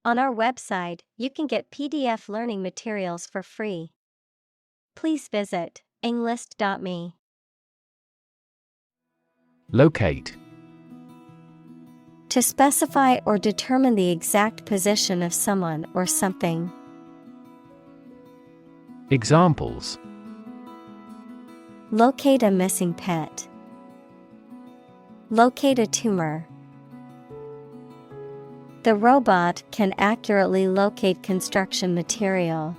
On our website, you can get PDF learning materials for free. Please visit englist.me. Locate. To specify or determine the exact position of someone or something. Examples: Locate a missing pet. Locate a tumor. The robot can accurately locate construction material.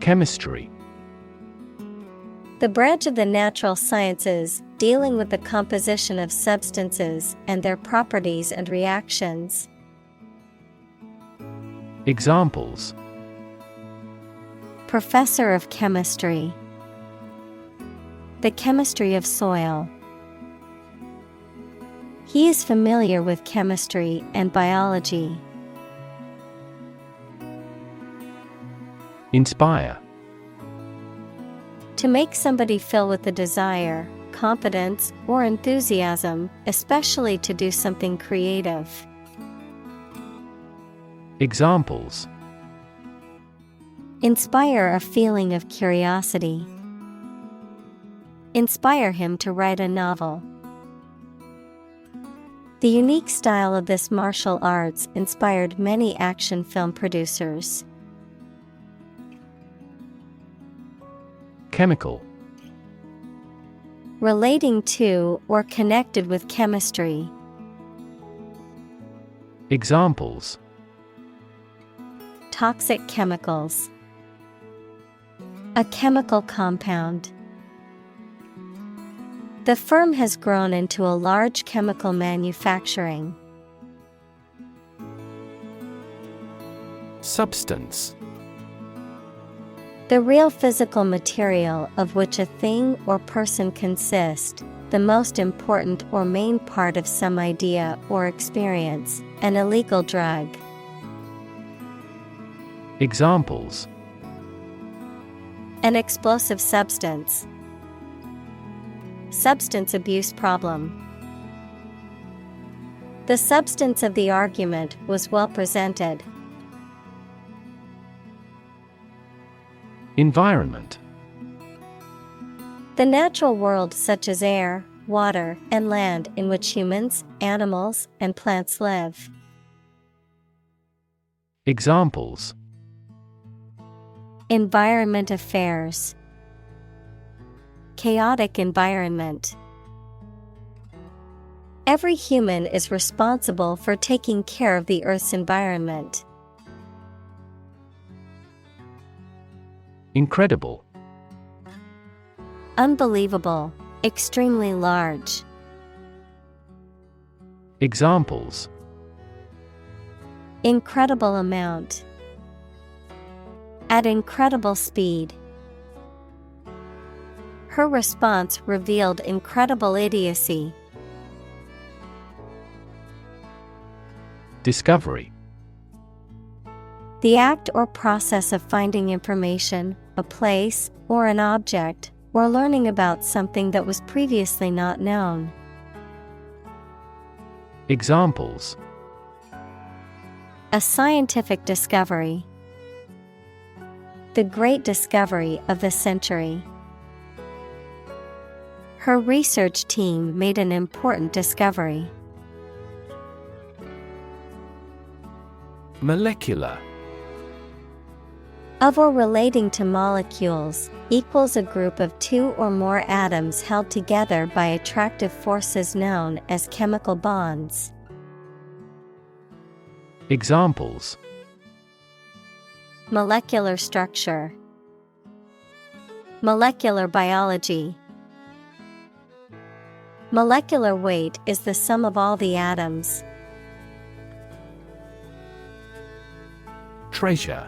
Chemistry. The branch of the natural sciences dealing with the composition of substances and their properties and reactions. Examples: Professor of chemistry. The chemistry of soil. He is familiar with chemistry and biology. Inspire. To make somebody feel with a desire, confidence, or enthusiasm, especially to do something creative. Examples: Inspire a feeling of curiosity. Inspire him to write a novel. The unique style of this martial arts inspired many action film producers. Chemical. Relating to or connected with chemistry. Examples: Toxic chemicals. A chemical compound. The firm has grown into a large chemical manufacturing. Substance. The real physical material of which a thing or person consists, the most important or main part of some idea or experience, an illegal drug. Examples: An explosive substance. Substance abuse problem. The substance of the argument was well presented. Environment. The natural world such as air, water, and land in which humans, animals, and plants live. Examples: Environment affairs. Chaotic environment. Every human is responsible for taking care of the Earth's environment. Incredible. Unbelievable. Extremely large. Examples: Incredible amount. At incredible speed. Her response revealed incredible idiocy. Discovery. The act or process of finding information, a place, or an object, or learning about something that was previously not known. Examples: A scientific discovery. The great discovery of the century. Her research team made an important discovery. Molecular. Of or relating to molecules, equals a group of two or more atoms held together by attractive forces known as chemical bonds. Examples: Molecular structure. Molecular biology. Molecular weight is the sum of all the atoms. Treasure.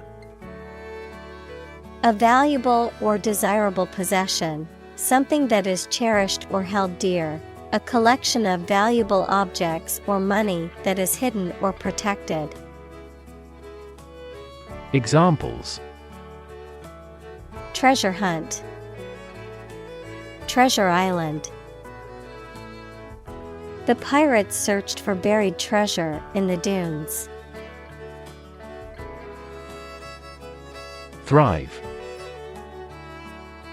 A valuable or desirable possession, something that is cherished or held dear, a collection of valuable objects or money that is hidden or protected. Examples: Treasure hunt. Treasure island. The pirates searched for buried treasure in the dunes. Thrive.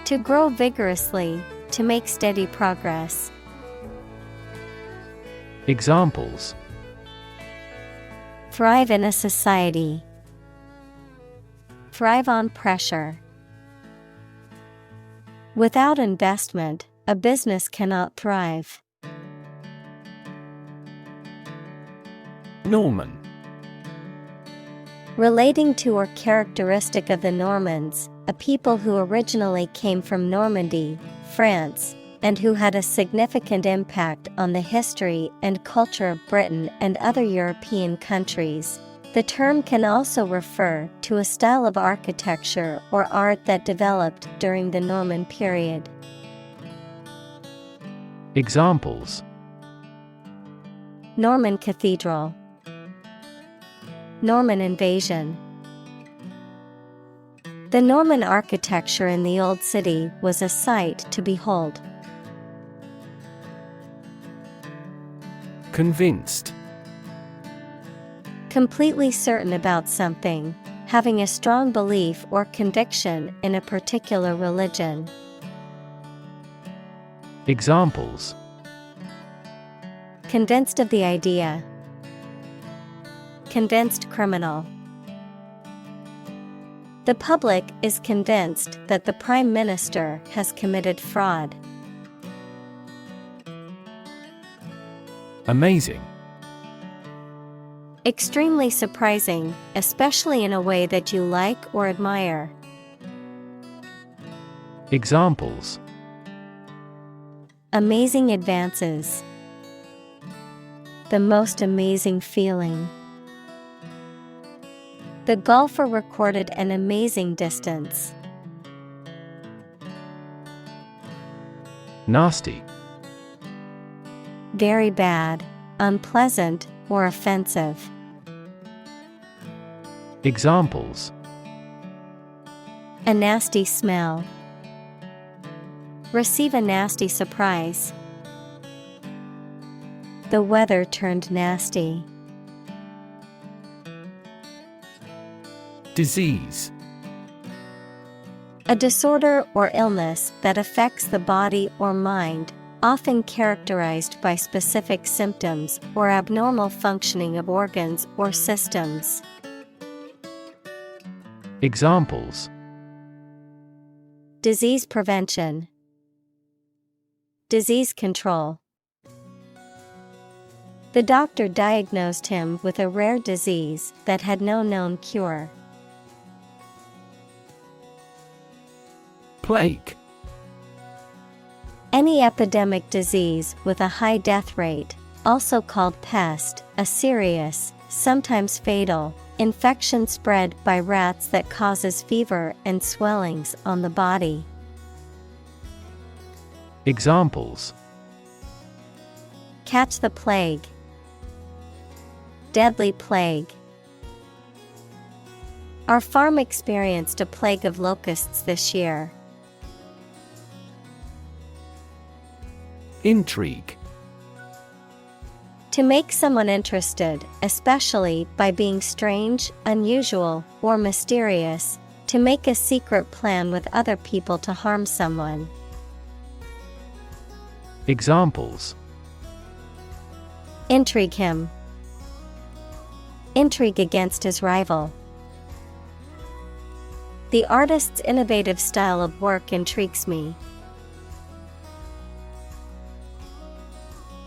To grow vigorously, to make steady progress. Examples: Thrive in a society. Thrive on pressure. Without investment, a business cannot thrive. Norman. Relating to or characteristic of the Normans, a people who originally came from Normandy, France, and who had a significant impact on the history and culture of Britain and other European countries. The term can also refer to a style of architecture or art that developed during the Norman period. Examples: Norman Cathedral. Norman invasion. The Norman architecture in the Old City was a sight to behold. Convinced. Completely certain about something, having a strong belief or conviction in a particular religion. Examples: Convinced of the idea. Convinced criminal. The public is convinced that the Prime Minister has committed fraud. Amazing. Extremely surprising, especially in a way that you like or admire. Examples: Amazing advances. The most amazing feeling. The golfer recorded an amazing distance. Nasty. Very bad, unpleasant, or offensive. Examples: A nasty smell. Receive a nasty surprise. The weather turned nasty. Disease. A disorder or illness that affects the body or mind, often characterized by specific symptoms or abnormal functioning of organs or systems. Examples: Disease prevention. Disease control. The doctor diagnosed him with a rare disease that had no known cure. Plague. Any epidemic disease with a high death rate, also called pest, a serious, sometimes fatal, infection spread by rats that causes fever and swellings on the body. Examples: Catch the plague. Deadly plague. Our farm experienced a plague of locusts this year. Intrigue. To make someone interested, especially by being strange, unusual, or mysterious, to make a secret plan with other people to harm someone. Examples: Intrigue him. Intrigue against his rival. The artist's innovative style of work intrigues me.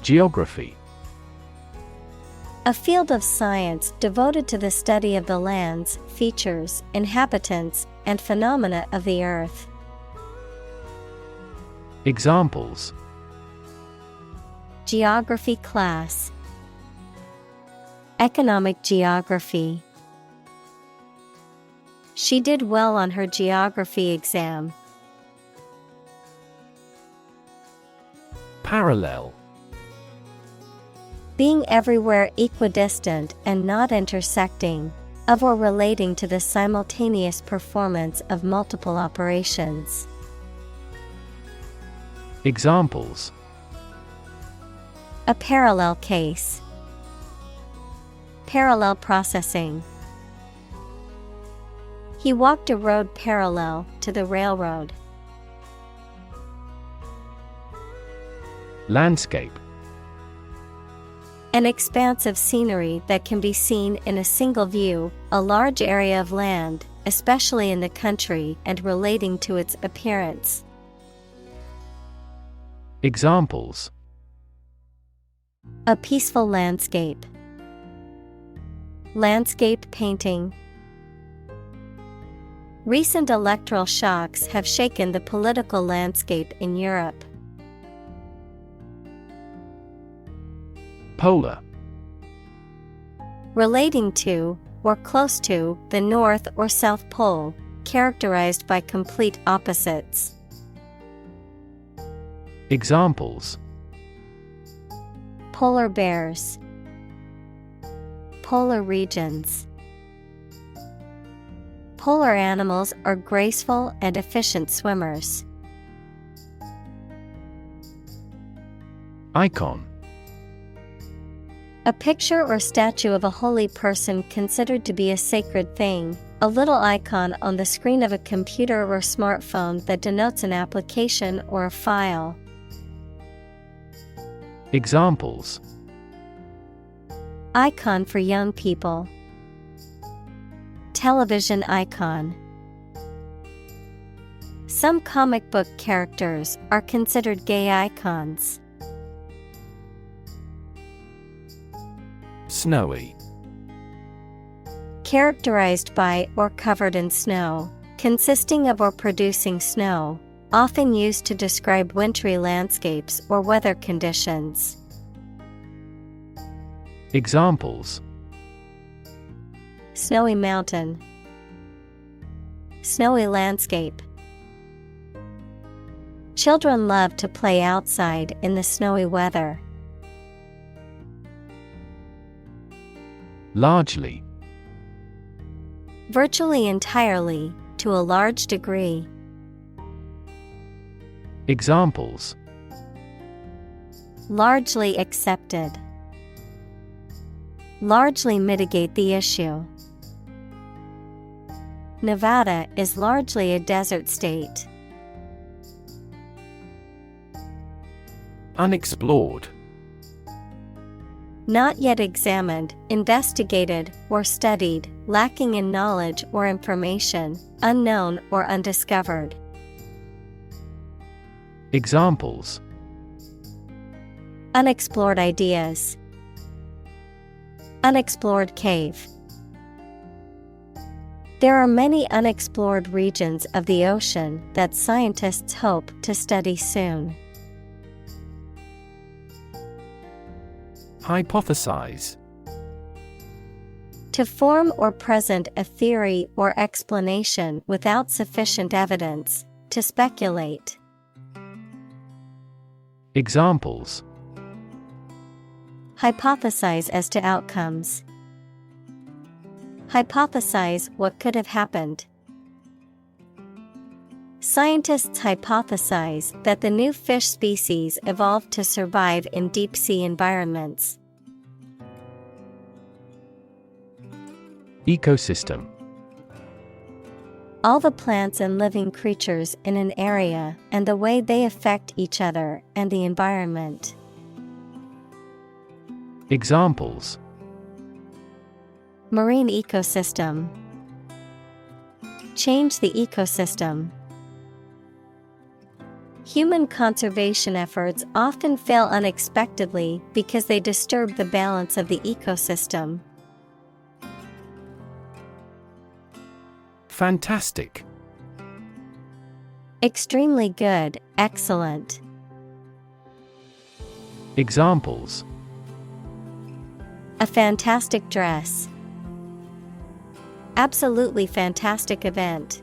Geography. A field of science devoted to the study of the lands, features, inhabitants, and phenomena of the earth. Examples: Geography class. Economic geography. She did well on her geography exam. Parallel. Being everywhere equidistant and not intersecting, of or relating to the simultaneous performance of multiple operations. Examples: A parallel case. Parallel processing. He walked a road parallel to the railroad. Landscape. An expanse of scenery that can be seen in a single view, a large area of land, especially in the country and relating to its appearance. Examples. A peaceful landscape. Landscape painting. Recent electoral shocks have shaken the political landscape in Europe. Polar. Relating to, or close to, the North or South Pole, characterized by complete opposites. Examples. Polar bears. Polar regions. Polar animals are graceful and efficient swimmers. Icon. A picture or statue of a holy person considered to be a sacred thing, a little icon on the screen of a computer or smartphone that denotes an application or a file. Examples. Icon for young people. Television icon. Some comic book characters are considered gay icons. Snowy. Characterized by or covered in snow, consisting of or producing snow, often used to describe wintry landscapes or weather conditions. Examples. Snowy mountain. Snowy landscape. Children love to play outside in the snowy weather. Largely. Virtually entirely, to a large degree. Examples. Largely accepted. Largely mitigate the issue. Nevada is largely a desert state. Unexplored. Not yet examined, investigated, or studied, lacking in knowledge or information, unknown or undiscovered. Examples. Unexplored ideas. Unexplored cave. There are many unexplored regions of the ocean that scientists hope to study soon. Hypothesize. To form or present a theory or explanation without sufficient evidence, to speculate. Examples. Hypothesize as to outcomes. Hypothesize what could have happened. Scientists hypothesize that the new fish species evolved to survive in deep-sea environments. Ecosystem. All the plants and living creatures in an area and the way they affect each other and the environment. Examples. Marine ecosystem. Change the ecosystem. Human conservation efforts often fail unexpectedly because they disturb the balance of the ecosystem. Fantastic. Extremely good, excellent. Examples. A fantastic dress. Absolutely fantastic event.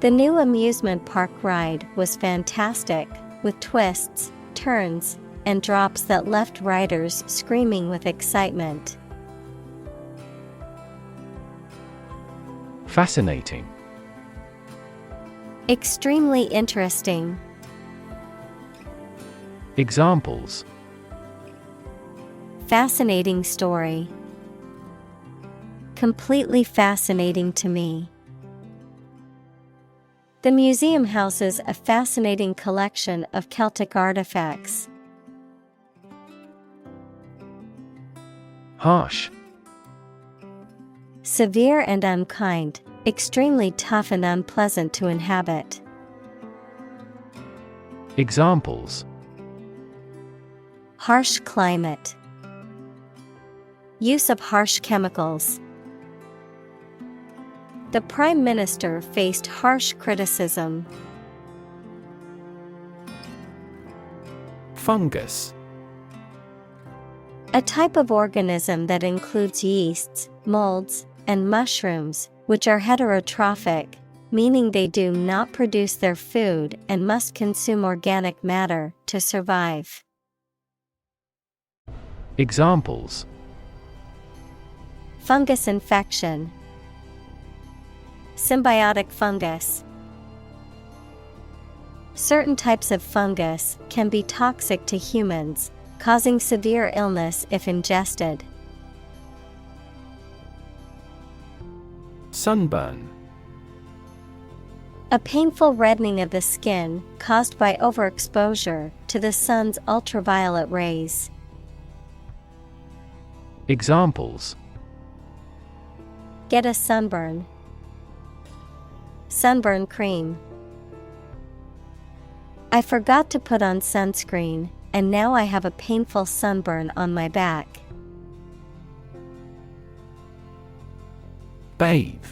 The new amusement park ride was fantastic, with twists, turns, and drops that left riders screaming with excitement. Fascinating. Extremely interesting. Examples: fascinating story. Completely fascinating to me. The museum houses a fascinating collection of Celtic artifacts. Harsh. Severe and unkind, extremely tough and unpleasant to inhabit. Examples: harsh climate. Use of harsh chemicals. The Prime Minister faced harsh criticism. Fungus. A type of organism that includes yeasts, molds, and mushrooms, which are heterotrophic, meaning they do not produce their food and must consume organic matter to survive. Examples: fungus infection. Symbiotic fungus. Certain types of fungus can be toxic to humans, causing severe illness if ingested. Sunburn. A painful reddening of the skin caused by overexposure to the sun's ultraviolet rays. Examples: get a sunburn. Sunburn cream. I forgot to put on sunscreen, and now I have a painful sunburn on my back. Bathe.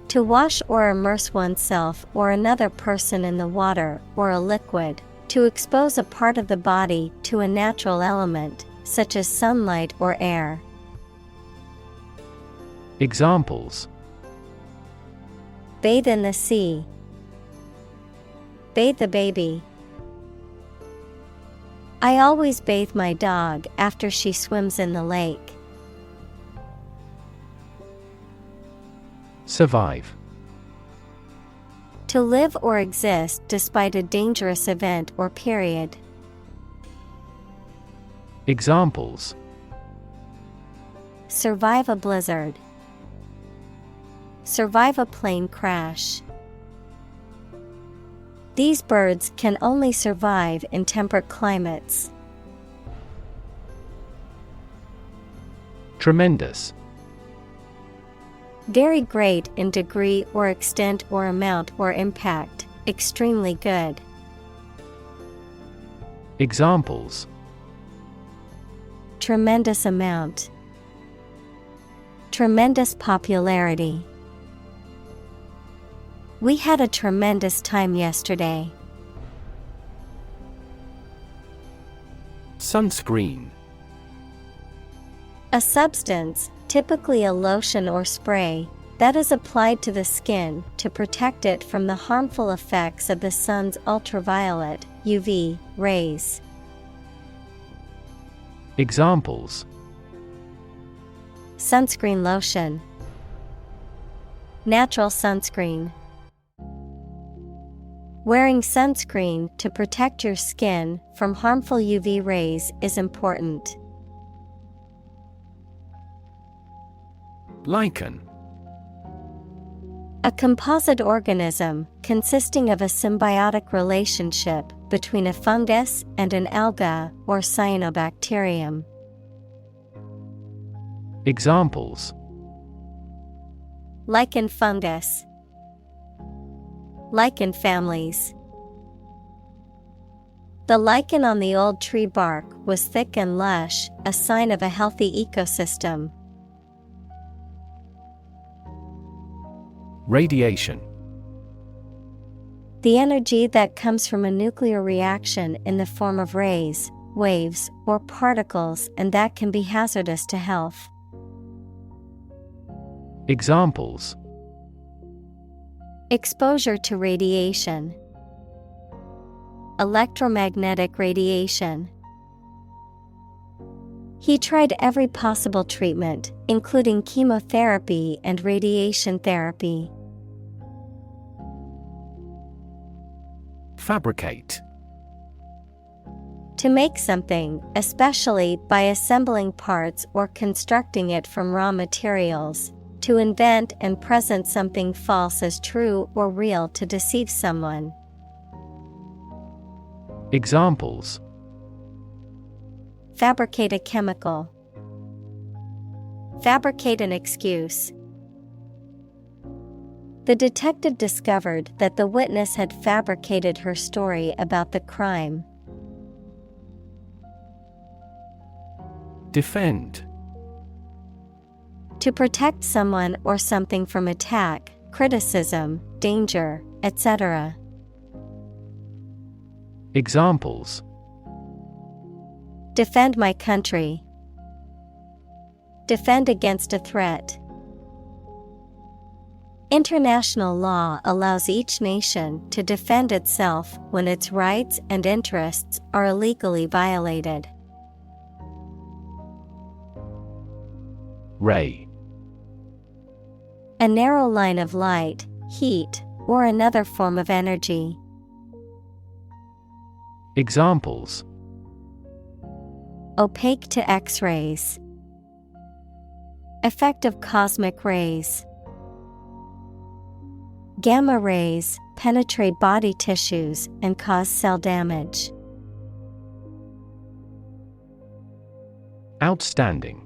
To wash or immerse oneself or another person in the water or a liquid, to expose a part of the body to a natural element, such as sunlight or air. Examples: bathe in the sea. Bathe the baby. I always bathe my dog after she swims in the lake. Survive. To live or exist despite a dangerous event or period. Examples: survive a blizzard. Survive a plane crash. These birds can only survive in temperate climates. Tremendous. Very great in degree or extent or amount or impact, extremely good. Examples: tremendous amount. Tremendous popularity. We had a tremendous time yesterday. Sunscreen. A substance, typically a lotion or spray, that is applied to the skin to protect it from the harmful effects of the sun's ultraviolet (UV) rays. Examples: sunscreen lotion. Natural sunscreen. Wearing sunscreen to protect your skin from harmful UV rays is important. Lichen. A composite organism consisting of a symbiotic relationship between a fungus and an alga or cyanobacterium. Examples: lichen fungus. Lichen families. The lichen on the old tree bark was thick and lush, a sign of a healthy ecosystem. Radiation. The energy that comes from a nuclear reaction in the form of rays, waves, or particles, and that can be hazardous to health. Examples: exposure to radiation. Electromagnetic radiation. He tried every possible treatment, including chemotherapy and radiation therapy. Fabricate. To make something, especially by assembling parts or constructing it from raw materials. To invent and present something false as true or real to deceive someone. Examples: Fabricate a chemical. Fabricate an excuse. The detective discovered that the witness had fabricated her story about the crime. Defend. To protect someone or something from attack, criticism, danger, etc. Examples: Defend my country. Defend against a threat. International law allows each nation to defend itself when its rights and interests are illegally violated. Ray. A narrow line of light, heat, or another form of energy. Examples: Opaque to X-rays. Effective cosmic rays. Gamma rays penetrate body tissues and cause cell damage. Outstanding.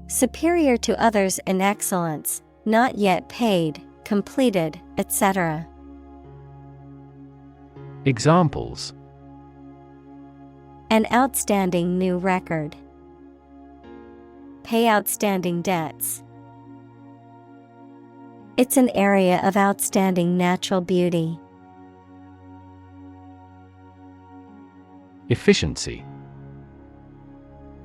Superior to others in excellence, not yet paid, completed, etc. Examples: An outstanding new record. Pay outstanding debts. It's an area of outstanding natural beauty. Efficiency.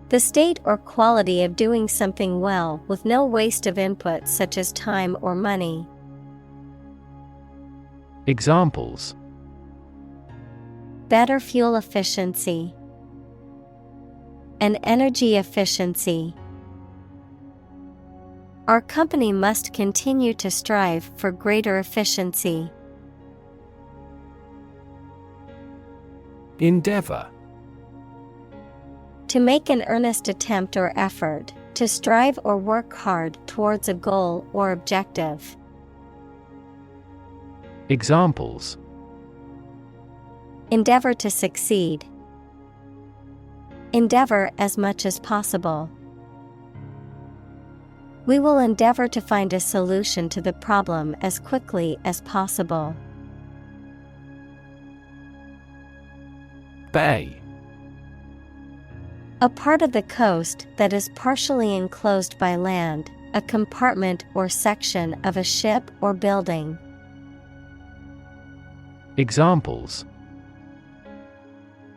The state or quality of doing something well with no waste of input such as time or money. Examples: Better fuel efficiency. An energy efficiency. Our company must continue to strive for greater efficiency. Endeavor. To make an earnest attempt or effort, to strive or work hard towards a goal or objective. Examples: Endeavor to succeed. Endeavor as much as possible. We will endeavor to find a solution to the problem as quickly as possible. Bay. A part of the coast that is partially enclosed by land, a compartment or section of a ship or building. Examples: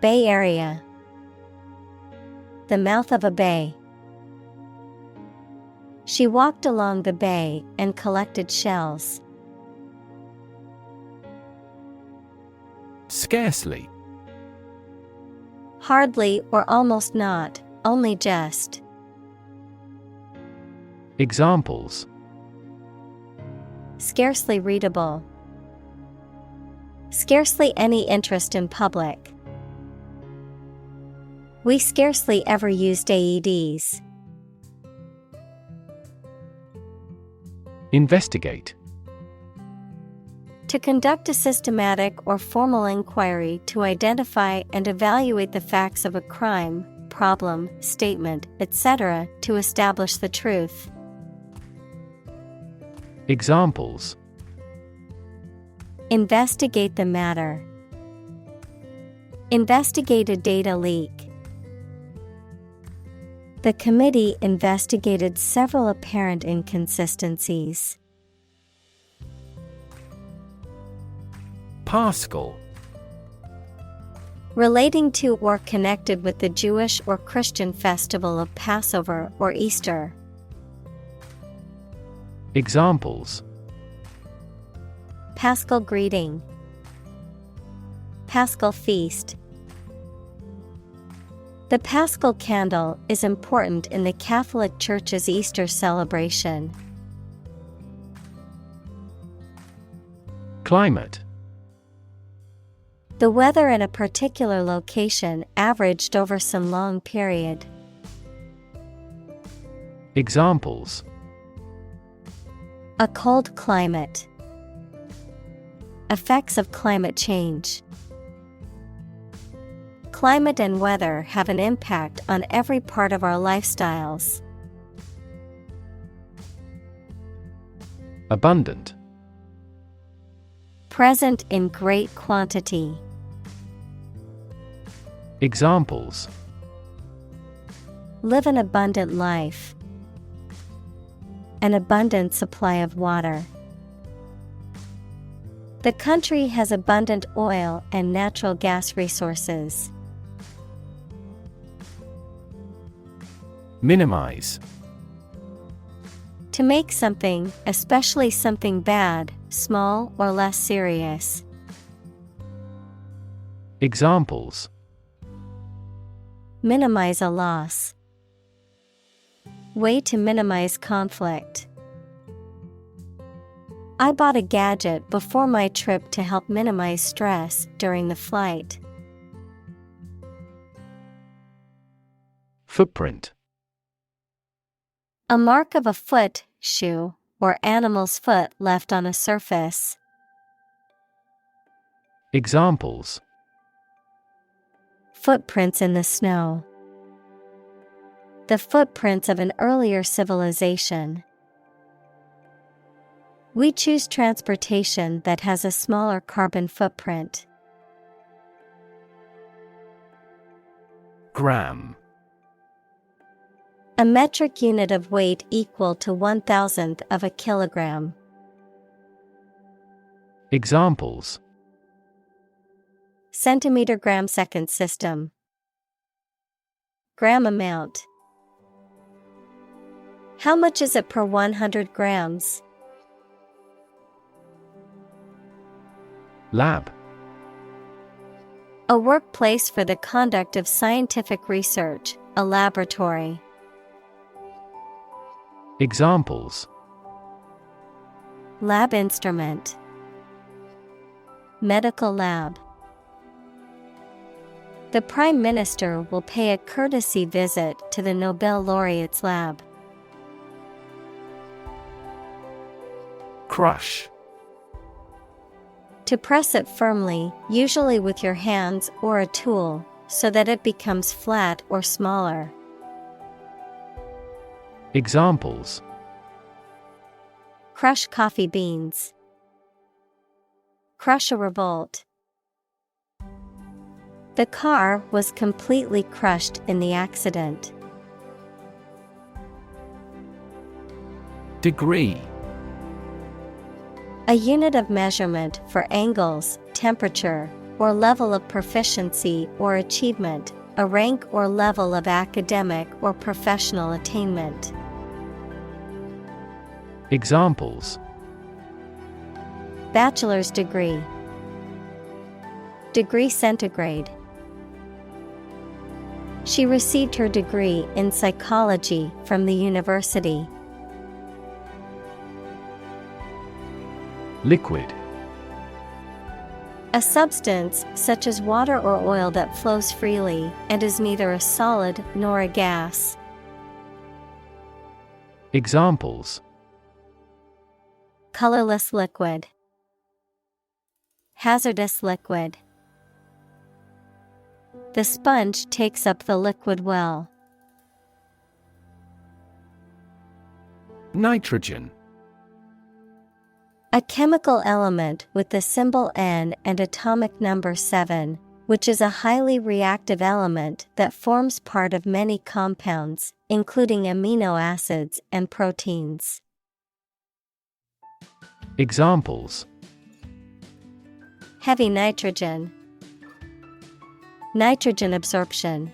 Bay Area. The mouth of a bay. She walked along the bay and collected shells. Scarcely. Hardly or almost not, only just. Examples: Scarcely readable. Scarcely any interest in public. We scarcely ever used AEDs. Investigate. To conduct a systematic or formal inquiry to identify and evaluate the facts of a crime, problem, statement, etc., to establish the truth. Examples: Investigate the matter. Investigate a data leak. The committee investigated several apparent inconsistencies. Paschal. Relating to or connected with the Jewish or Christian festival of Passover or Easter. Examples: Paschal greeting. Paschal feast. The Paschal candle is important in the Catholic Church's Easter celebration. Climate. The weather in a particular location averaged over some long period. Examples: A cold climate. Effects of climate change. Climate and weather have an impact on every part of our lifestyles. Abundant. Present in great quantity. Examples: Live an abundant life. An abundant supply of water. The country has abundant oil and natural gas resources. Minimize. To make something, especially something bad, small or less serious. Examples: Minimize a loss. Way to minimize conflict. I bought a gadget before my trip to help minimize stress during the flight. Footprint. A mark of a foot, shoe, or animal's foot left on a surface. Examples: Footprints in the snow. The footprints of an earlier civilization. We choose transportation that has a smaller carbon footprint. Gram. A metric unit of weight equal to 1/1000th of a kilogram. Examples: Centimeter gram second system. Gram amount. How much is it per 100 grams? Lab. A workplace for the conduct of scientific research, a laboratory. Examples: Lab instrument. Medical lab. The Prime Minister will pay a courtesy visit to the Nobel laureate's lab. Crush. To press it firmly, usually with your hands or a tool, so that it becomes flat or smaller. Examples: Crush coffee beans. Crush a revolt. The car was completely crushed in the accident. Degree. A unit of measurement for angles, temperature, or level of proficiency or achievement, a rank or level of academic or professional attainment. Examples: Bachelor's degree. Degree centigrade. She received her degree in psychology from the university. Liquid. A substance, such as water or oil that flows freely, and is neither a solid nor a gas. Examples: Colorless liquid. Hazardous liquid. The sponge takes up the liquid well. Nitrogen. A chemical element with the symbol N and atomic number 7, which is a highly reactive element that forms part of many compounds, including amino acids and proteins. Examples: Heavy nitrogen. Nitrogen absorption.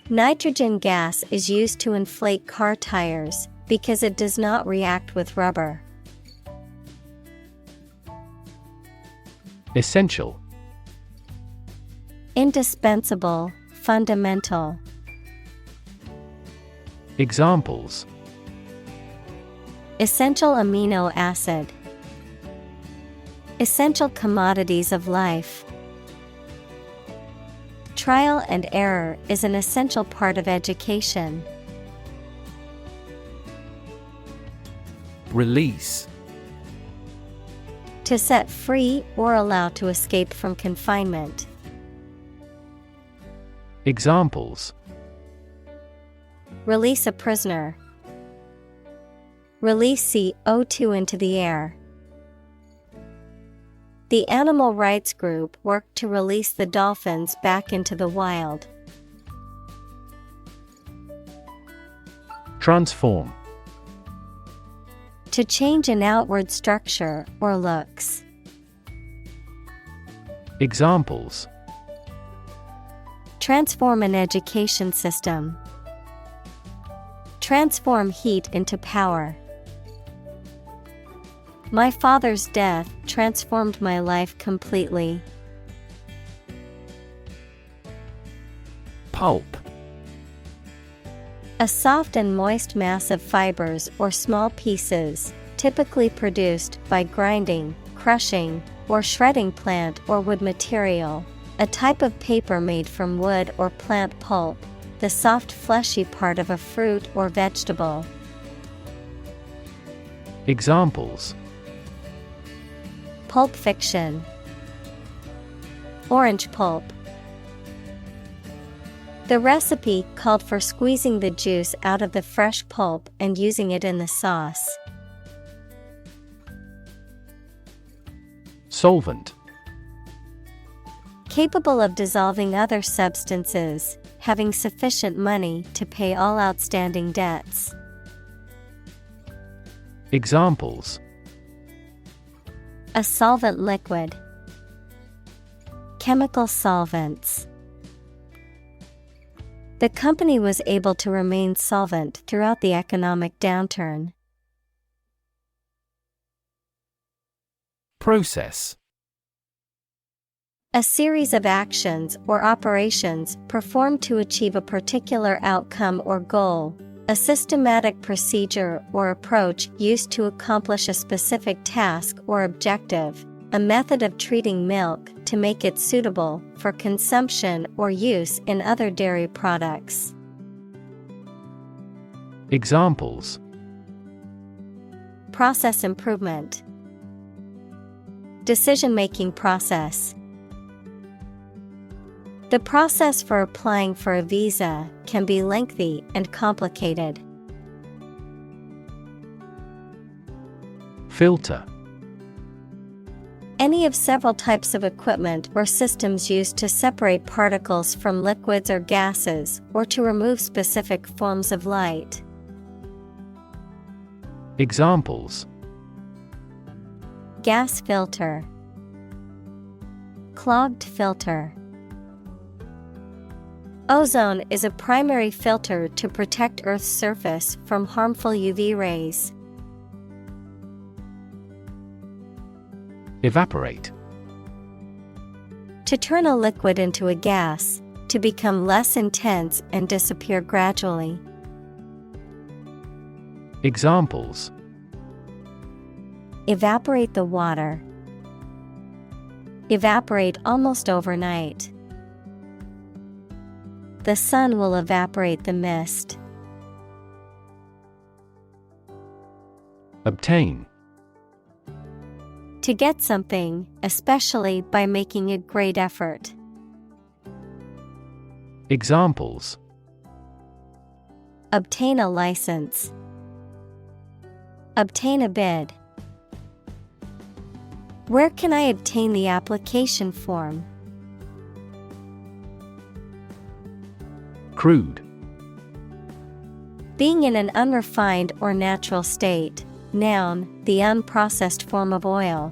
Nitrogen gas is used to inflate car tires because it does not react with rubber. Essential. Indispensable, fundamental. Essential commodities of life. Trial and error is an essential part of education. Release. To set free or allow to escape from confinement. Examples: Release a prisoner. Release CO2 into the air. The animal rights group worked to release the dolphins back into the wild. Transform. To change an outward structure or looks. Examples: Transform an education system. Transform heat into power. My father's death transformed my life completely. Pulp. A soft and moist mass of fibers or small pieces, typically produced by grinding, crushing, or shredding plant or wood material. A type of paper made from wood or plant pulp, the soft fleshy part of a fruit or vegetable. Examples: Pulp fiction. Orange pulp. The recipe called for squeezing the juice out of the fresh pulp and using it in the sauce. Solvent. Capable of dissolving other substances, having sufficient money to pay all outstanding debts. Examples: A solvent liquid. Chemical solvents. The company was able to remain solvent throughout the economic downturn. Process. A series of actions or operations performed to achieve a particular outcome or goal. A systematic procedure or approach used to accomplish a specific task or objective. A method of treating milk to make it suitable for consumption or use in other dairy products. Examples: Process improvement. Decision-making process. The process for applying for a visa can be lengthy and complicated. Filter. Any of several types of equipment or systems used to separate particles from liquids or gases or to remove specific forms of light. Examples: Gas filter. Clogged filter. Ozone is a primary filter to protect Earth's surface from harmful UV rays. Evaporate. To turn a liquid into a gas, to become less intense and disappear gradually. Examples: Evaporate the water. Evaporate almost overnight. The sun will evaporate the mist. Obtain. To get something, especially by making a great effort. Examples: Obtain a license. Obtain a bid. Where can I obtain the application form? Crude. Being in an unrefined or natural state. Noun, the unprocessed form of oil.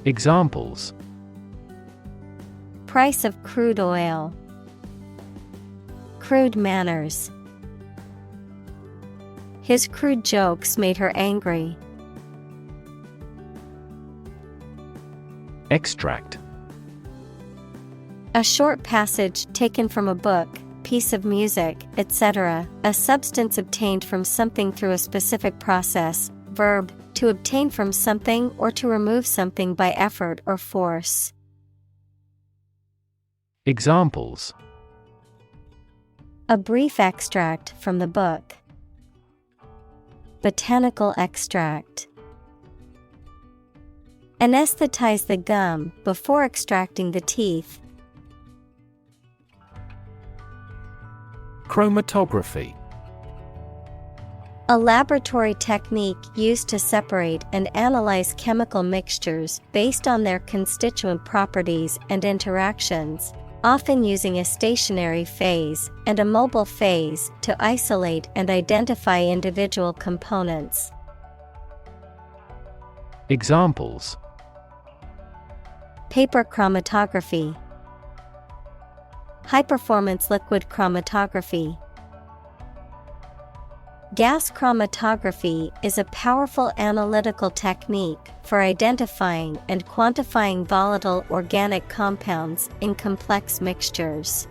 Examples: Price of crude oil. Crude manners. His crude jokes made her angry. Extract. A short passage taken from a book, piece of music, etc., a substance obtained from something through a specific process. Verb, to obtain from something or to remove something by effort or force. Examples: A brief extract from the book. Botanical extract. Anesthetize the gum before extracting the teeth. Chromatography. A laboratory technique used to separate and analyze chemical mixtures based on their constituent properties and interactions, often using a stationary phase and a mobile phase to isolate and identify individual components. Examples: Paper chromatography. High-performance liquid chromatography. Gas chromatography is a powerful analytical technique for identifying and quantifying volatile organic compounds in complex mixtures.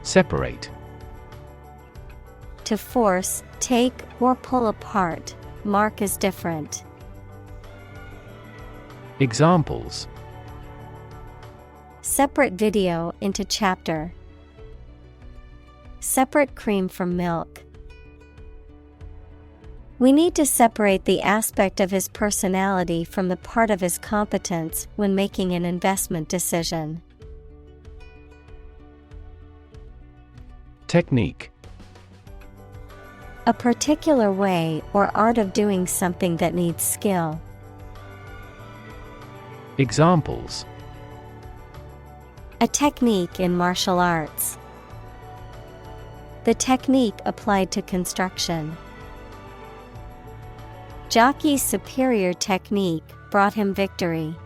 Separate. To force, take, or pull apart, mark as different. Examples: Separate video into chapter. Separate cream from milk. We need to separate the aspect of his personality from the part of his competence when making an investment decision. Technique. A particular way or art of doing something that needs skill. Examples: A technique in martial arts. The technique applied to construction. Jockey's superior technique brought him victory.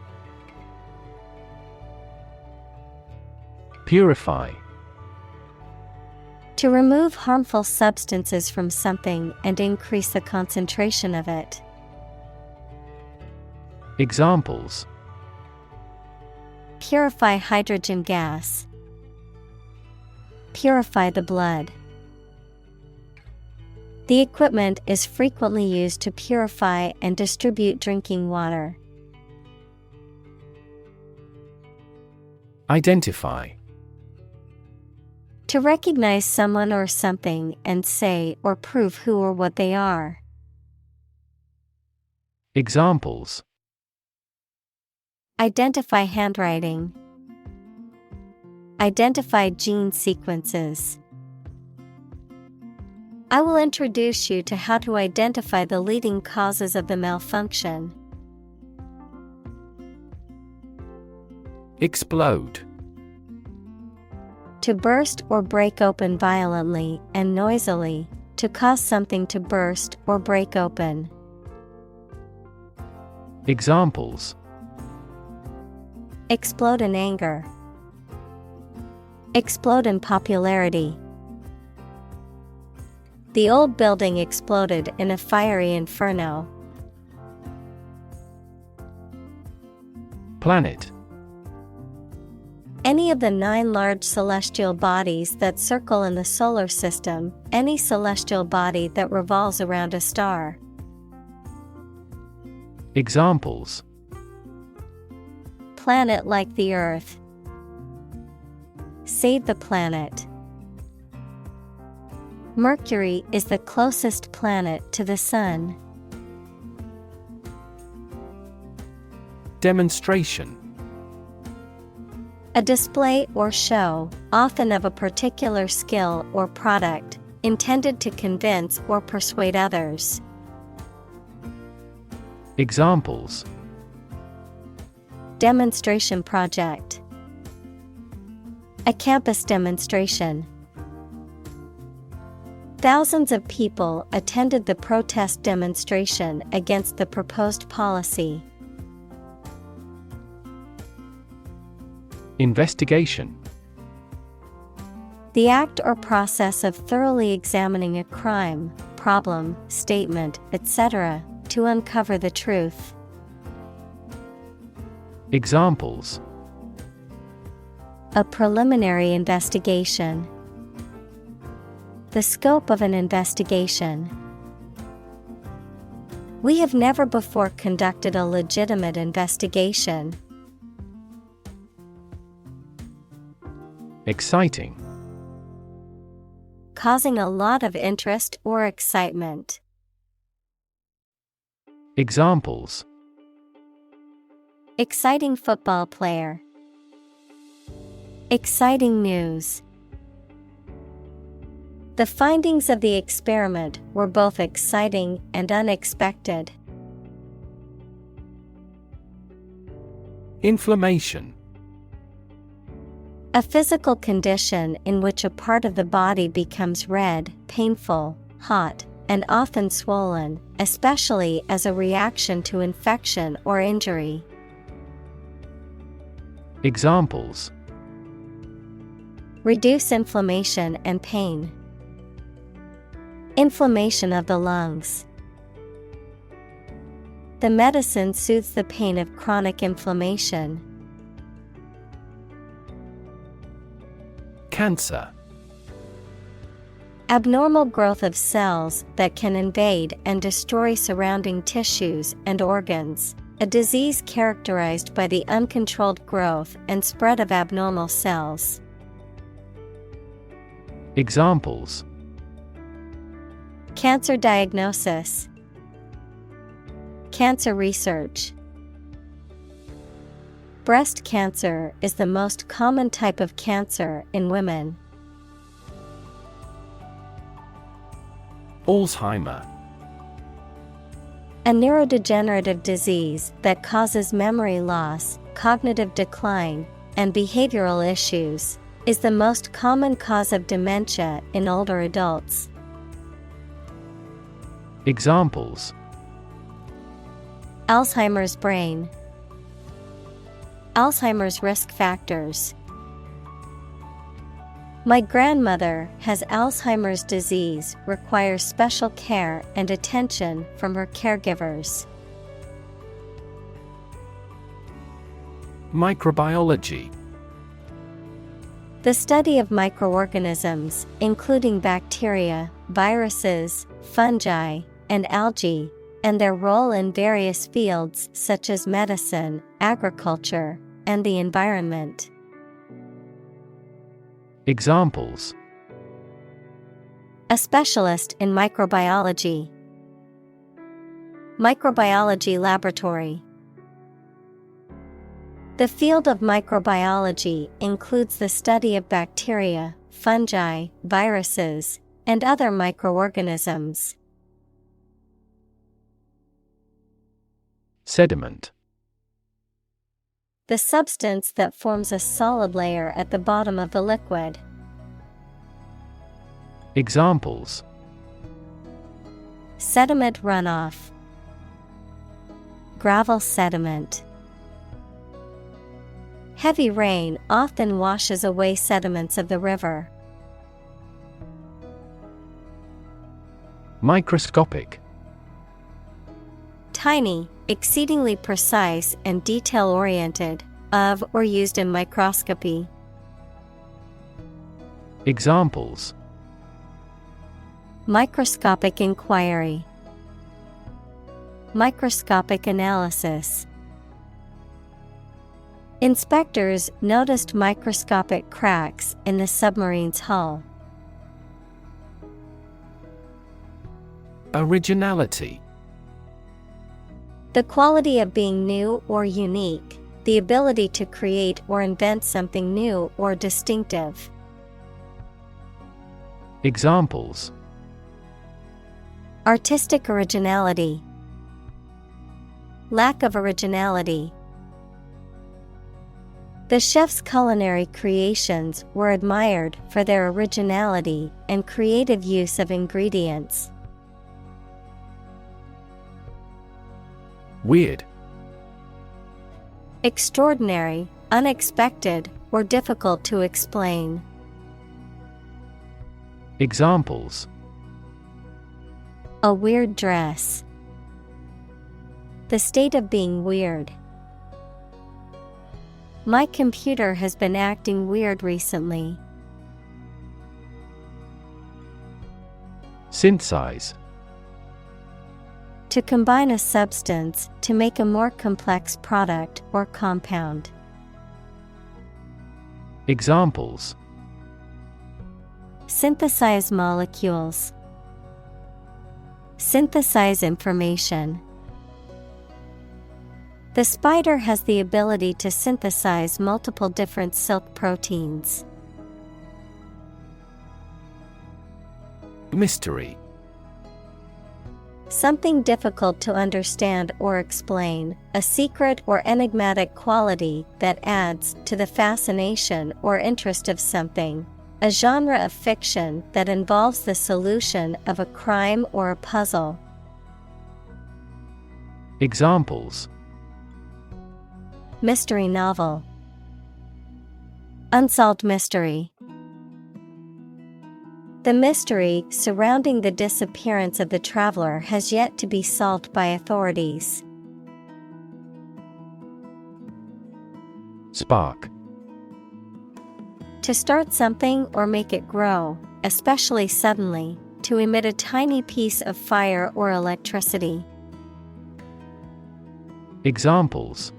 Purify. To remove harmful substances from something and increase the concentration of it. Examples: Purify hydrogen gas. Purify the blood. The equipment is frequently used to purify and distribute drinking water. Identify. To recognize someone or something and say or prove who or what they are. Examples: Identify handwriting. Identify gene sequences. I will introduce you to how to identify the leading causes of the malfunction. Explode. To burst or break open violently and noisily, to cause something to burst or break open. Examples: Explode in anger. Explode in popularity. The old building exploded in a fiery inferno. Planet. Any of the 9 large celestial bodies that circle in the solar system, any celestial body that revolves around a star. Examples: Planet like the Earth. Save the planet. Mercury is the closest planet to the Sun. Demonstration. A display or show, often of a particular skill or product, intended to convince or persuade others. Examples: Demonstration project. A campus demonstration. Thousands of people attended the protest demonstration against the proposed policy. Investigation. The act or process of thoroughly examining a crime, problem, statement, etc., to uncover the truth. Examples: A preliminary investigation. The scope of an investigation. We have never before conducted a legitimate investigation. Exciting. Causing a lot of interest or excitement. Examples: Exciting football player. Exciting news. The findings of the experiment were both exciting and unexpected. Inflammation. A physical condition in which a part of the body becomes red, painful, hot, and often swollen, especially as a reaction to infection or injury. Examples: Reduce inflammation and pain. Inflammation of the lungs. The medicine soothes the pain of chronic inflammation. Cancer. Abnormal growth of cells that can invade and destroy surrounding tissues and organs. A disease characterized by the uncontrolled growth and spread of abnormal cells. Examples: Cancer diagnosis. Cancer research. Breast cancer is the most common type of cancer in women. Alzheimer. A neurodegenerative disease that causes memory loss, cognitive decline, and behavioral issues, is the most common cause of dementia in older adults. Examples: Alzheimer's brain. Alzheimer's risk factors. My grandmother has Alzheimer's disease, requires special care and attention from her caregivers. Microbiology. The study of microorganisms, including bacteria, viruses, fungi, and algae, and their role in various fields such as medicine, agriculture, and the environment. Examples: A specialist in microbiology. Microbiology laboratory. The field of microbiology includes the study of bacteria, fungi, viruses, and other microorganisms. Sediment. The substance that forms a solid layer at the bottom of the liquid. Examples: Sediment runoff. Gravel sediment. Heavy rain often washes away sediments of the river. Microscopic. Tiny, exceedingly precise and detail-oriented, of or used in microscopy. Examples: Microscopic inquiry. Microscopic analysis. Inspectors noticed microscopic cracks in the submarine's hull. Originality. The quality of being new or unique, the ability to create or invent something new or distinctive. Examples: Artistic originality. Lack of originality. The chef's culinary creations were admired for their originality and creative use of ingredients. Weird. Extraordinary, unexpected, or difficult to explain. Examples: A weird dress. The state of being weird. My computer has been acting weird recently. Synthesize. To combine a substance to make a more complex product or compound. Examples: Synthesize molecules. Synthesize information. The spider has the ability to synthesize multiple different silk proteins. Mystery. Something difficult to understand or explain, a secret or enigmatic quality that adds to the fascination or interest of something. A genre of fiction that involves the solution of a crime or a puzzle. Examples: Mystery novel. Unsolved mystery. The mystery surrounding the disappearance of the traveler has yet to be solved by authorities. Spark. To start something or make it grow, especially suddenly, to emit a tiny piece of fire or electricity. Examples: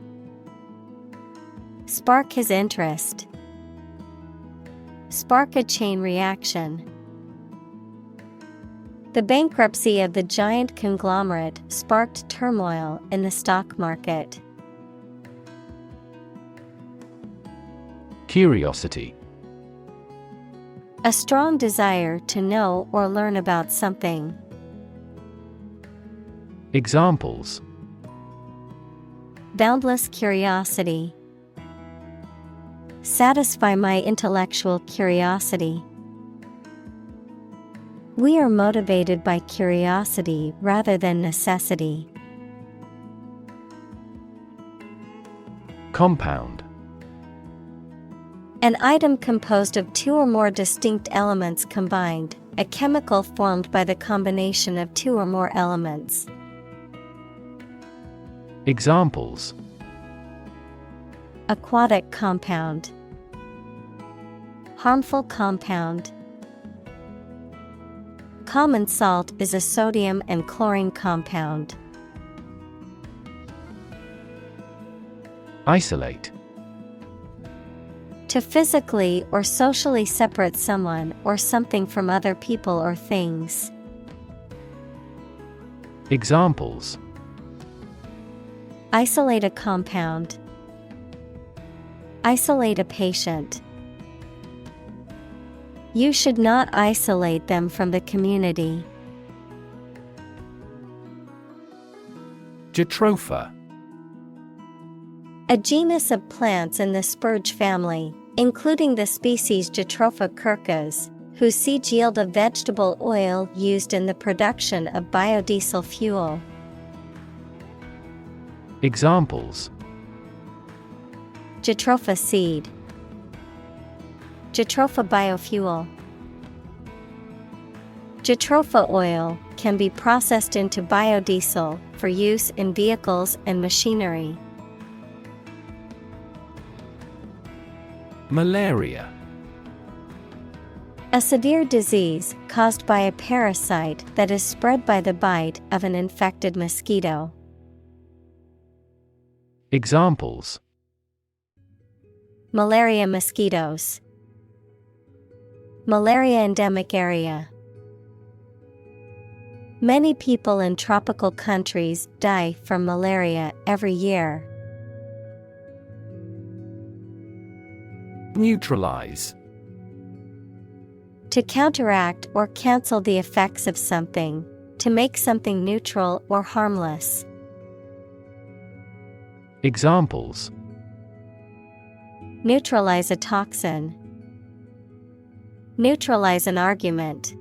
Spark his interest. Spark a chain reaction. The bankruptcy of the giant conglomerate sparked turmoil in the stock market. Curiosity. A strong desire to know or learn about something. Examples: Boundless curiosity. Satisfy my intellectual curiosity. We are motivated by curiosity rather than necessity. Compound. An item composed of two or more distinct elements combined, a chemical formed by the combination of two or more elements. Examples: Aquatic compound. Harmful compound. Common salt is a sodium and chlorine compound. Isolate. To physically or socially separate someone or something from other people or things. Examples: Isolate a compound. Isolate a patient. You should not isolate them from the community. Jatropha. A genus of plants in the spurge family, including the species Jatropha curcas, whose seeds yield a vegetable oil used in the production of biodiesel fuel. Examples: Jatropha seed. Jatropha biofuel. Jatropha oil can be processed into biodiesel for use in vehicles and machinery. Malaria. A severe disease caused by a parasite that is spread by the bite of an infected mosquito. Examples: Malaria mosquitoes. Malaria endemic area. Many people in tropical countries die from malaria every year. Neutralize. To counteract or cancel the effects of something, to make something neutral or harmless. Examples: Neutralize a toxin. Neutralize an argument.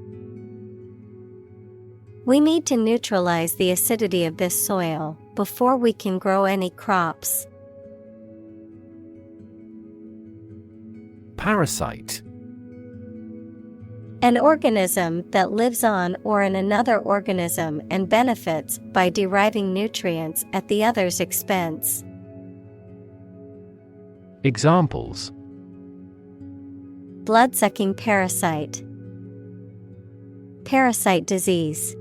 We need to neutralize the acidity of this soil before we can grow any crops. Parasite. An organism that lives on or in another organism and benefits by deriving nutrients at the other's expense. Examples: Blood-sucking parasite. Parasite disease.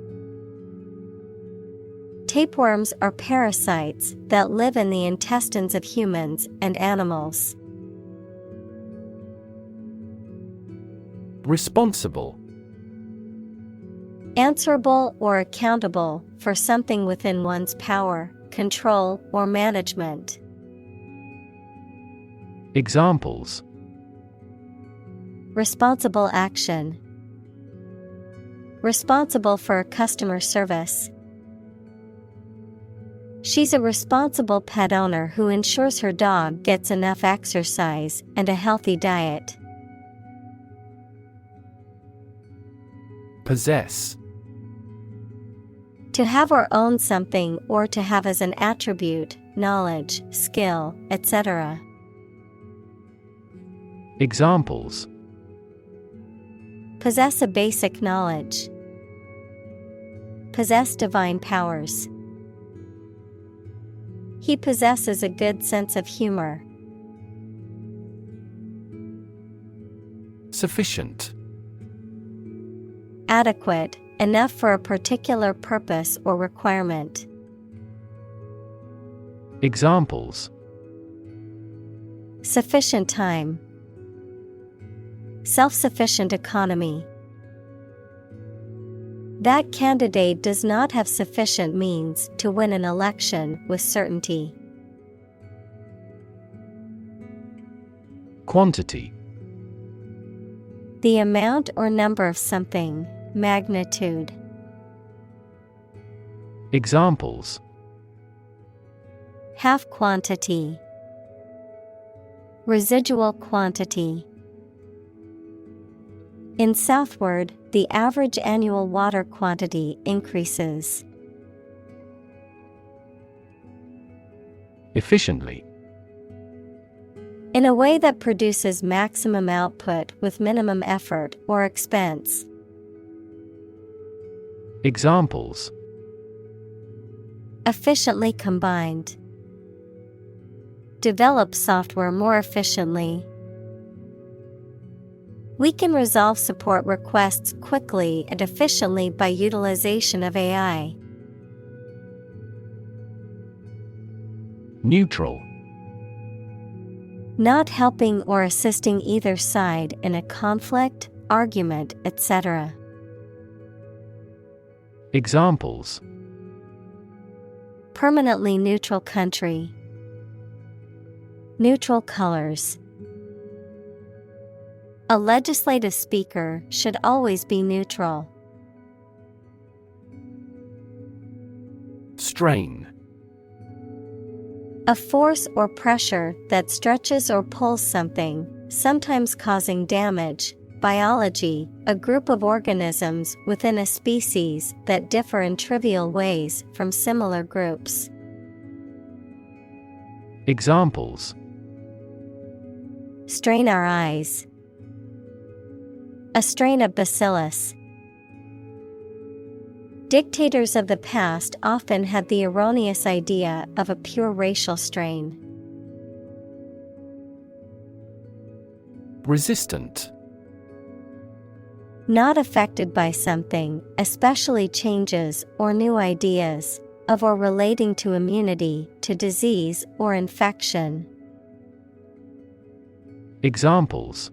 Tapeworms are parasites that live in the intestines of humans and animals. Responsible. Answerable or accountable for something within one's power, control, or management. Examples: Responsible action. Responsible for customer service. She's a responsible pet owner who ensures her dog gets enough exercise and a healthy diet. Possess. To have or own something, or to have as an attribute, knowledge, skill, etc. Examples: Possess a basic knowledge. Possess divine powers. He possesses a good sense of humor. Sufficient. Adequate, enough for a particular purpose or requirement. Examples: Sufficient time. Self-sufficient economy. That candidate does not have sufficient means to win an election with certainty. Quantity. The amount or number of something, magnitude. Examples: Half quantity. Residual quantity. In southward, the average annual water quantity increases. Efficiently. In a way that produces maximum output with minimum effort or expense. Examples: Efficiently combined. Develop software more efficiently. We can resolve support requests quickly and efficiently by utilization of AI. Neutral. Not helping or assisting either side in a conflict, argument, etc. Examples: Permanently neutral country. Neutral colors. A legislative speaker should always be neutral. Strain. A force or pressure that stretches or pulls something, sometimes causing damage. Biology, a group of organisms within a species that differ in trivial ways from similar groups. Examples: Strain our eyes. A strain of bacillus. Dictators of the past often had the erroneous idea of a pure racial strain. Resistant. Not affected by something, especially changes or new ideas, of or relating to immunity, to disease or infection. Examples: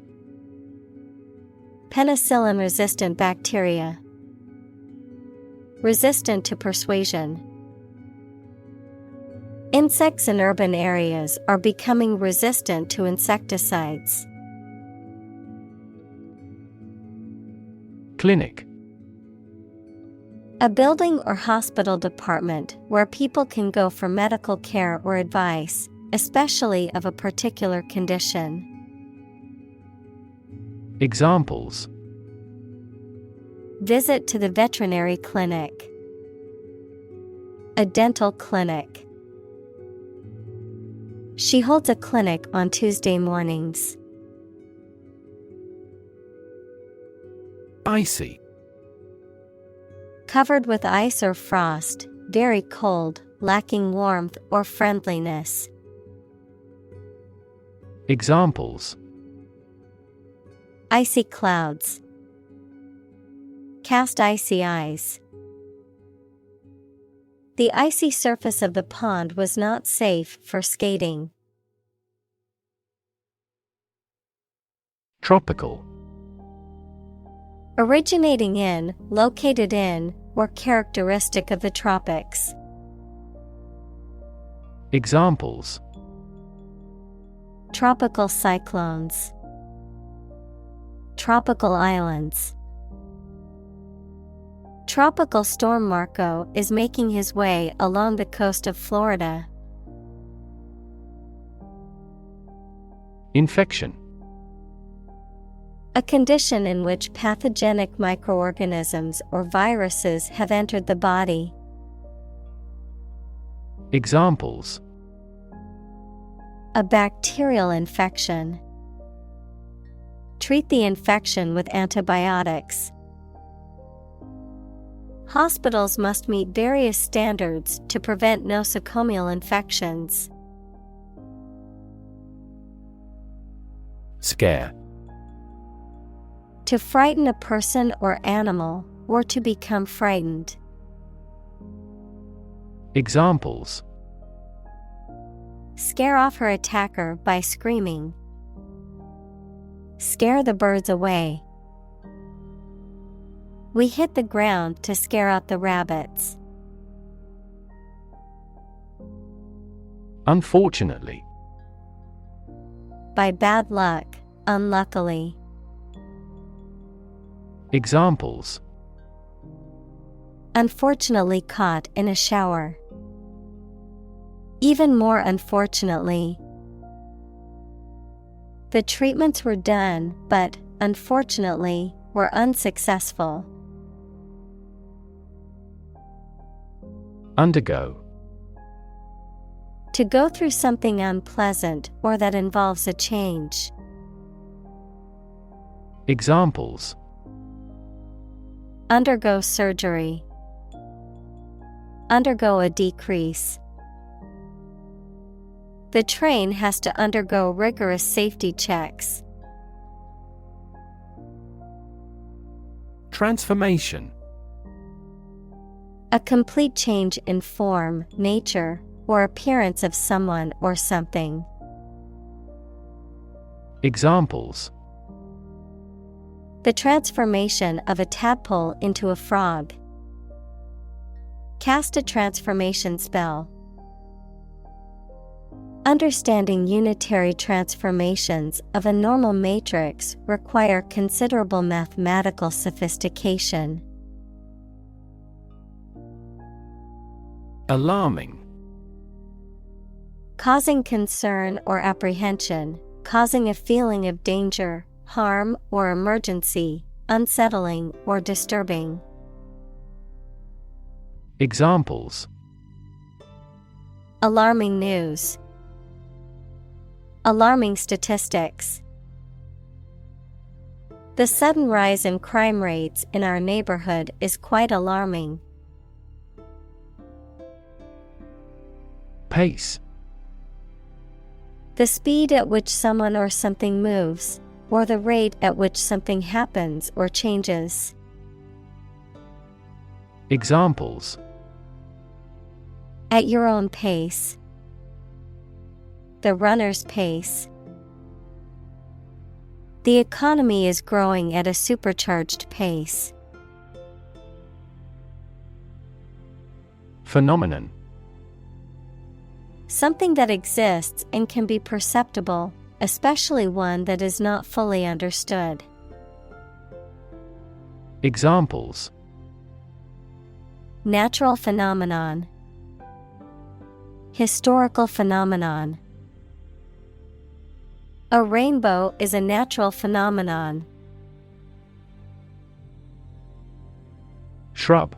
Penicillin-resistant bacteria. Resistant to persuasion. Insects in urban areas are becoming resistant to insecticides. Clinic. A building or hospital department where people can go for medical care or advice, especially of a particular condition. Examples: Visit to the veterinary clinic. A dental clinic. She holds a clinic on Tuesday mornings. Icy. Covered with ice or frost, very cold, lacking warmth or friendliness. Examples: Icy clouds. Cast icy eyes. The icy surface of the pond was not safe for skating. Tropical. Originating in, located in, or characteristic of the tropics. Examples: Tropical cyclones. Tropical islands. Tropical storm Marco is making his way along the coast of Florida. Infection. A condition in which pathogenic microorganisms or viruses have entered the body. Examples: A bacterial infection. Treat the infection with antibiotics. Hospitals must meet various standards to prevent nosocomial infections. Scare. To frighten a person or animal, or to become frightened. Examples: Scare off her attacker by screaming. Scare the birds away. We hit the ground to scare out the rabbits. Unfortunately. By bad luck, unluckily. Examples: Unfortunately caught in a shower. Even more unfortunately. The treatments were done, but, unfortunately, were unsuccessful. Undergo. To go through something unpleasant or that involves a change. Examples: Undergo surgery. Undergo a decrease. The train has to undergo rigorous safety checks. Transformation. A complete change in form, nature, or appearance of someone or something. Examples: The transformation of a tadpole into a frog. Cast a transformation spell. Understanding unitary transformations of a normal matrix require considerable mathematical sophistication. Alarming. Causing concern or apprehension, causing a feeling of danger, harm, or emergency, unsettling or disturbing. Examples: Alarming news. Alarming statistics. The sudden rise in crime rates in our neighborhood is quite alarming. Pace. The speed at which someone or something moves, or the rate at which something happens or changes. Examples: At your own pace. The runner's pace. The economy is growing at a supercharged pace. Phenomenon. Something that exists and can be perceptible, especially one that is not fully understood. Examples: Natural phenomenon. Historical phenomenon. A rainbow is a natural phenomenon. Shrub.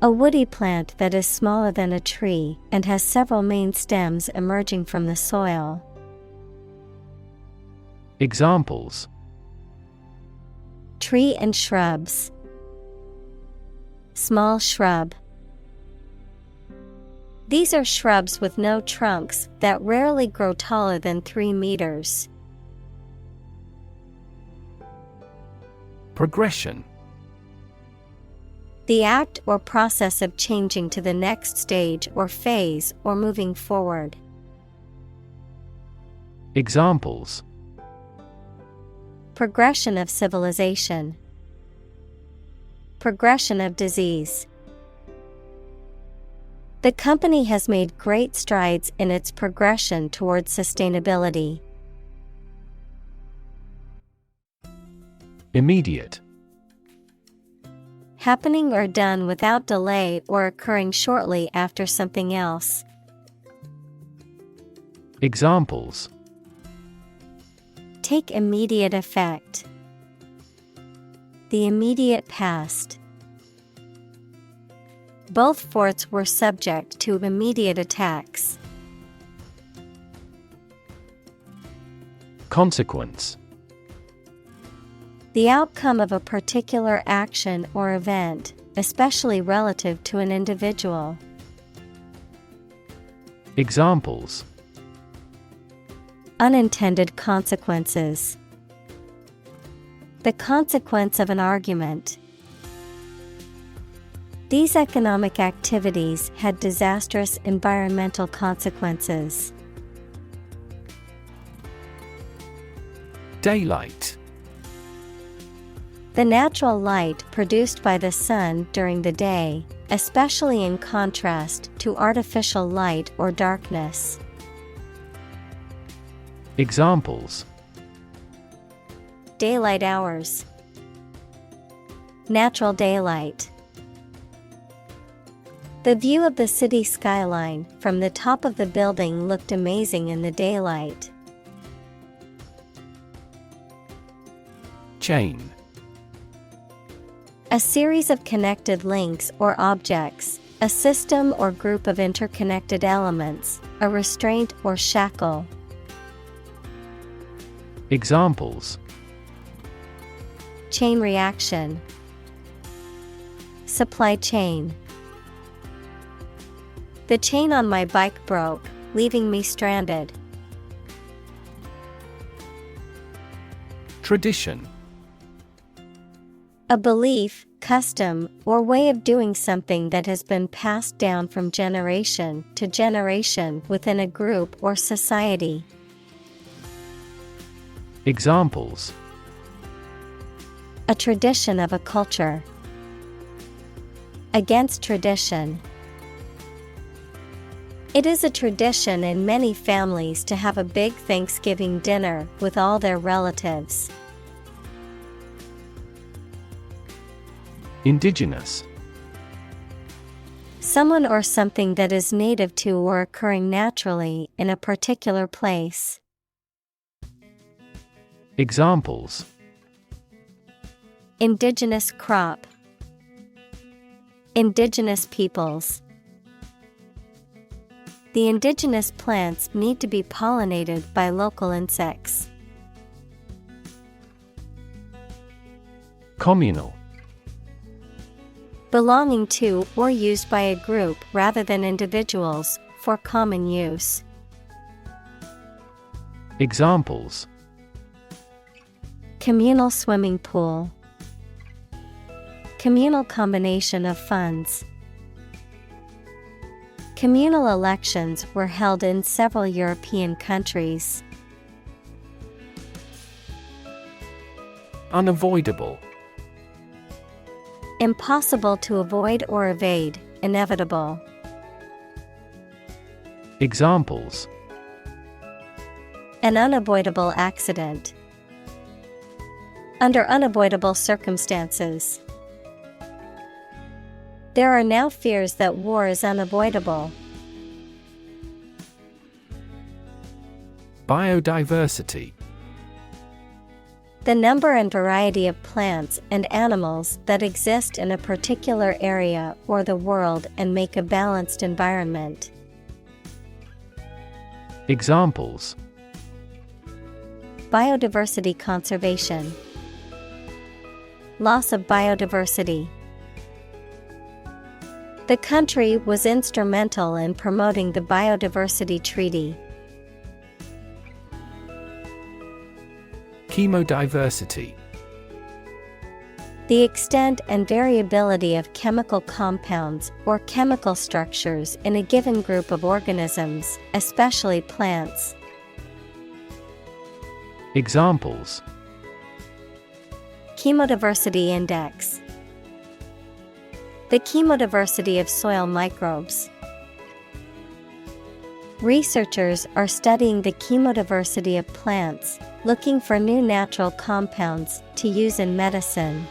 A woody plant that is smaller than a tree and has several main stems emerging from the soil. Examples: Tree and shrubs. Small shrub. These are shrubs with no trunks that rarely grow taller than 3 meters. Progression. The act or process of changing to the next stage or phase or moving forward. Examples: Progression of civilization. Progression of disease. The company has made great strides in its progression towards sustainability. Immediate. Happening or done without delay or occurring shortly after something else. Examples: Take immediate effect. The immediate past. Both forts were subject to immediate attacks. Consequence. The outcome of a particular action or event, especially relative to an individual. Examples: Unintended consequences. The consequence of an argument. These economic activities had disastrous environmental consequences. Daylight. The natural light produced by the sun during the day, especially in contrast to artificial light or darkness. Examples: Daylight hours. Natural daylight. The view of the city skyline from the top of the building looked amazing in the daylight. Chain. A series of connected links or objects, a system or group of interconnected elements, a restraint or shackle. Examples: Chain reaction. Supply chain. The chain on my bike broke, leaving me stranded. Tradition. A belief, custom, or way of doing something that has been passed down from generation to generation within a group or society. Examples: A tradition of a culture. Against tradition. It is a tradition in many families to have a big Thanksgiving dinner with all their relatives. Indigenous. Someone or something that is native to or occurring naturally in a particular place. Examples: Indigenous crop. Indigenous peoples. The indigenous plants need to be pollinated by local insects. Communal. Belonging to or used by a group rather than individuals, for common use. Examples: Communal swimming pool. Communal combination of funds. Communal elections were held in several European countries. Unavoidable. Impossible to avoid or evade, inevitable. Examples: An unavoidable accident. Under unavoidable circumstances. There are now fears that war is unavoidable. Biodiversity. The number and variety of plants and animals that exist in a particular area or the world and make a balanced environment. Examples: Biodiversity conservation. Loss of biodiversity. The country was instrumental in promoting the Biodiversity Treaty. Chemodiversity. The extent and variability of chemical compounds or chemical structures in a given group of organisms, especially plants. Examples: Chemodiversity index. The chemodiversity of soil microbes. Researchers are studying the chemodiversity of plants, looking for new natural compounds to use in medicine.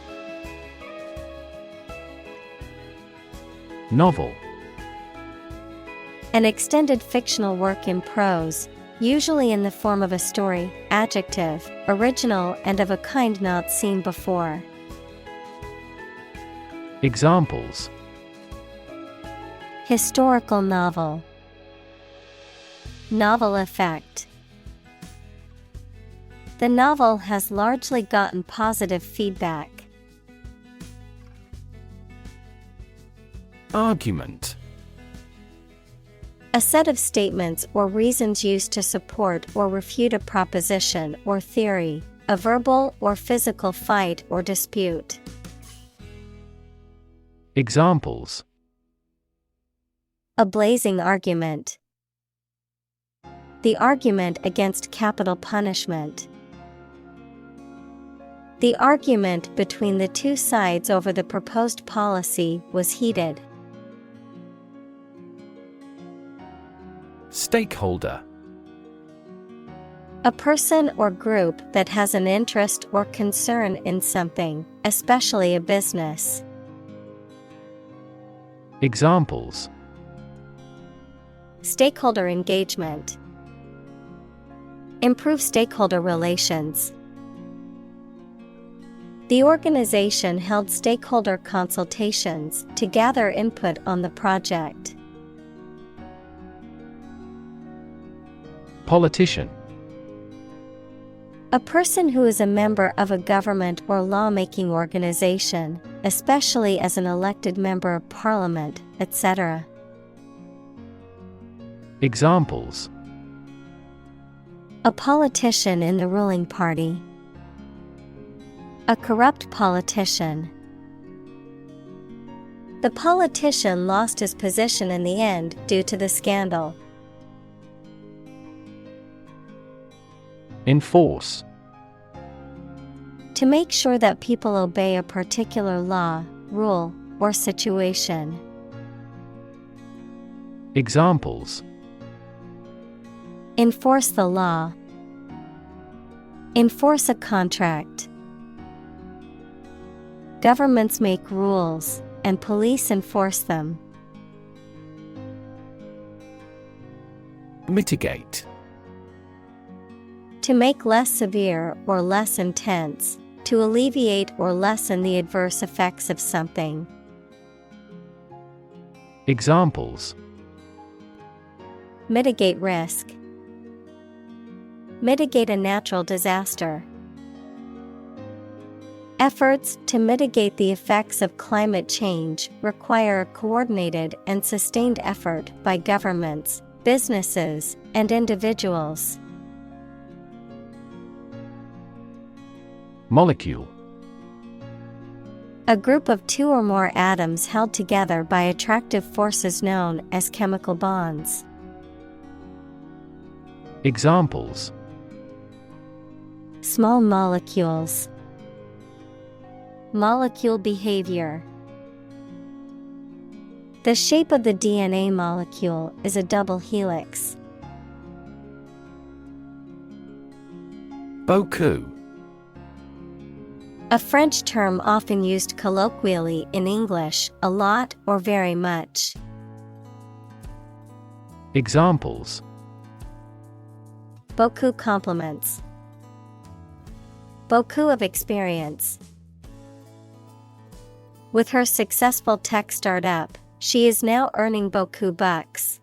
Novel. An extended fictional work in prose, usually in the form of a story. Adjective, original and of a kind not seen before. Examples: Historical novel. Novel effect. The novel has largely gotten positive feedback. Argument. A set of statements or reasons used to support or refute a proposition or theory, a verbal or physical fight or dispute. Examples: A blazing argument. The argument against capital punishment. The argument between the two sides over the proposed policy was heated. Stakeholder. A person or group that has an interest or concern in something, especially a business. Examples: Stakeholder engagement. Improve stakeholder relations. The organization held stakeholder consultations to gather input on the project. Politician. A person who is a member of a government or lawmaking organization, especially as an elected member of parliament, etc. Examples: A politician in the ruling party. A corrupt politician. The politician lost his position in the end due to the scandal. Enforce. To make sure that people obey a particular law, rule, or situation. Examples: Enforce the law. Enforce a contract. Governments make rules, and police enforce them. Mitigate. To make less severe or less intense, to alleviate or lessen the adverse effects of something. Examples: Mitigate risk. Mitigate a natural disaster. Efforts to mitigate the effects of climate change require a coordinated and sustained effort by governments, businesses, and individuals. Molecule. A group of two or more atoms held together by attractive forces known as chemical bonds. Examples: Small molecules. Molecule behavior. The shape of the DNA molecule is a double helix. Beaucoup. A French term often used colloquially in English, a lot or very much. Examples: Beaucoup compliments. Beaucoup of experience. With her successful tech startup, she is now earning beaucoup bucks.